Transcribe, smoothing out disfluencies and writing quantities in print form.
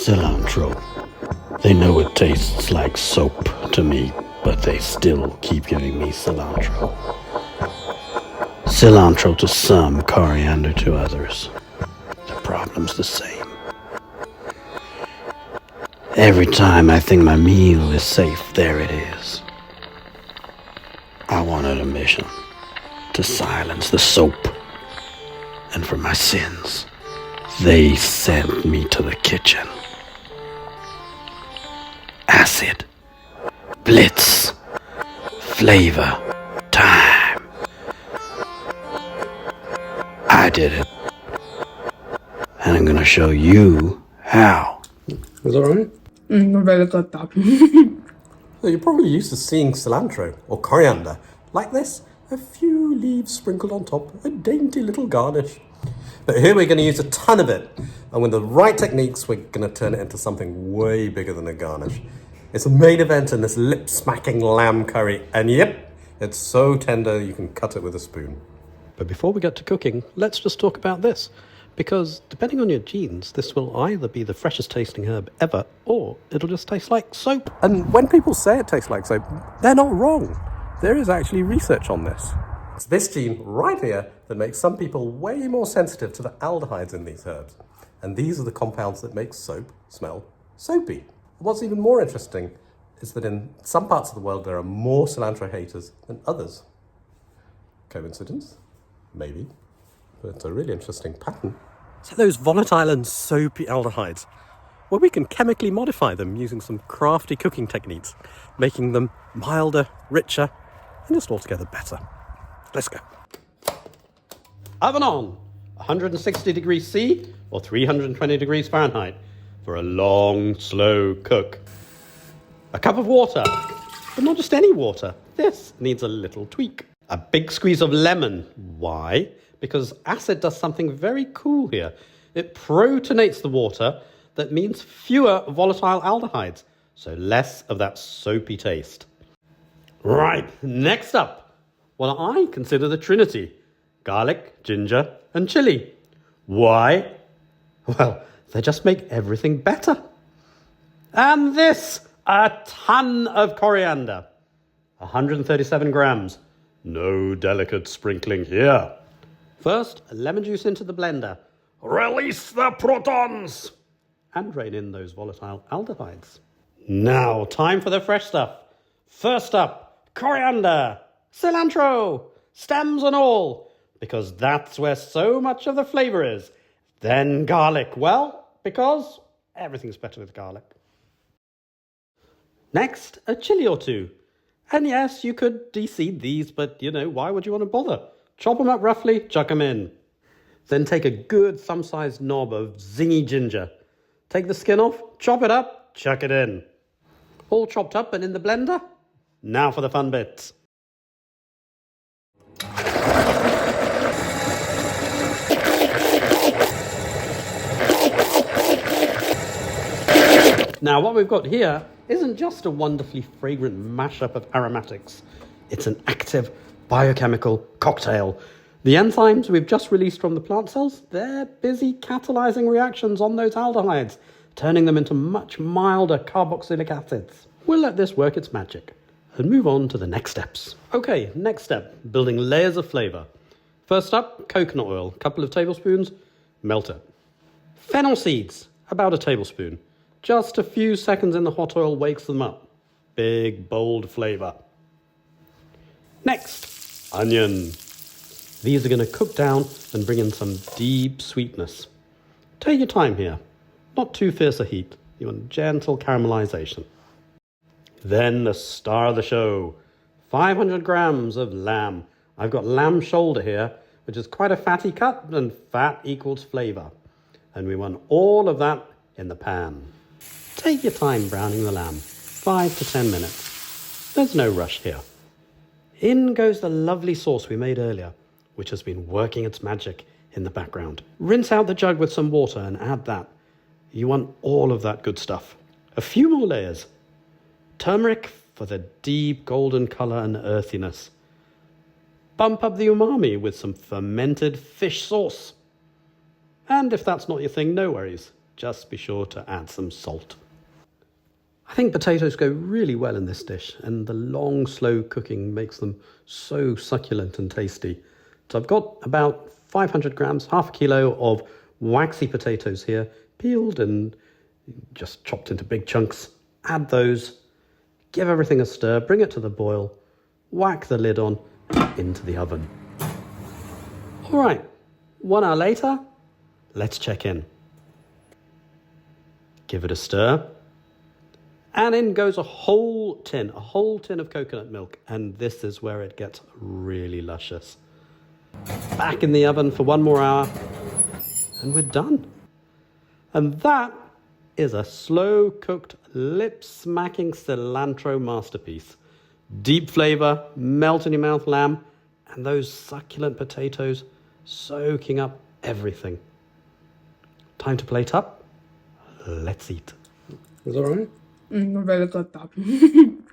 Cilantro. They know it tastes like soap to me, but they still keep giving me cilantro. Cilantro to some, coriander to others. The problem's the same. Every time I think my meal is safe, there it is. I wanted a mission to silence the soap. And for my sins, they sent me to the kitchen. Acid, blitz, flavor, time. I did it. And I'm gonna show you how. Was that right? Very good, Dad. So you're probably used to seeing cilantro or coriander like this. A few leaves sprinkled on top, a dainty little garnish. But here we're going to use a ton of it. And with the right techniques, we're going to turn it into something way bigger than a garnish. It's a main event in this lip-smacking lamb curry. And yep, it's so tender you can cut it with a spoon. But before we get to cooking, let's just talk about this. Because depending on your genes, this will either be the freshest tasting herb ever, or it'll just taste like soap. And when people say it tastes like soap, they're not wrong. There is actually research on this. It's this gene right here that makes some people way more sensitive to the aldehydes in these herbs. And these are the compounds that make soap smell soapy. What's even more interesting is that in some parts of the world there are more cilantro haters than others. Coincidence? Maybe. But it's a really interesting pattern. So those volatile and soapy aldehydes, well, we can chemically modify them using some crafty cooking techniques, making them milder, richer, and just altogether better. Let's go. Oven on, 160 degrees C or 320 degrees Fahrenheit for a long, slow cook. A cup of water, but not just any water. This needs a little tweak. A big squeeze of lemon. Why? Because acid does something very cool here. It protonates the water. That means fewer volatile aldehydes, so less of that soapy taste. Right, next up, what I consider the trinity: garlic, ginger, and chili. Why? Well, they just make everything better. And this, a ton of coriander. 137 grams. No delicate sprinkling here. First, lemon juice into the blender. Release the protons! And rein in those volatile aldehydes. Now, time for the fresh stuff. First up, coriander, cilantro, stems and all, because that's where so much of the flavour is. Then garlic, well, because everything's better with garlic. Next, a chili or two. And yes, you could de-seed these, but why would you want to bother? Chop them up roughly, chuck them in. Then take a good thumb-sized knob of zingy ginger. Take the skin off, chop it up, chuck it in. All chopped up and in the blender? Now for the fun bits. Now what we've got here isn't just a wonderfully fragrant mashup of aromatics. It's an active biochemical cocktail. The enzymes we've just released from the plant cells, they're busy catalyzing reactions on those aldehydes, turning them into much milder carboxylic acids. We'll let this work its magic and move on to the next steps. Okay, next step, building layers of flavour. First up, coconut oil, a couple of tablespoons, melt it. Fennel seeds, about a tablespoon. Just a few seconds in the hot oil wakes them up. Big, bold flavour. Next, onion. These are going to cook down and bring in some deep sweetness. Take your time here. Not too fierce a heat. You want gentle caramelization. Then the star of the show. 500 grams of lamb. I've got lamb shoulder here, which is quite a fatty cut, and fat equals flavour. And we want all of that in the pan. Take your time browning the lamb. 5 to 10 minutes. There's no rush here. In goes the lovely sauce we made earlier, which has been working its magic in the background. Rinse out the jug with some water and add that. You want all of that good stuff. A few more layers. Turmeric for the deep golden colour and earthiness. Bump up the umami with some fermented fish sauce. And if that's not your thing, no worries. just be sure to add some salt. I think potatoes go really well in this dish, and the long, slow cooking makes them so succulent and tasty. So I've got about 500 grams, half a kilo of waxy potatoes here, peeled and just chopped into big chunks. Add those, give everything a stir, bring it to the boil, whack the lid on, into the oven. All right, 1 hour later, let's check in. Give it a stir. And in goes a whole tin of coconut milk. And this is where it gets really luscious. Back in the oven for 1 more hour. And we're done. And that is a slow-cooked, lip-smacking cilantro masterpiece. Deep flavor, melt-in-your-mouth lamb, and those succulent potatoes soaking up everything. Time to plate up. Let's eat. Is that all right? Very good.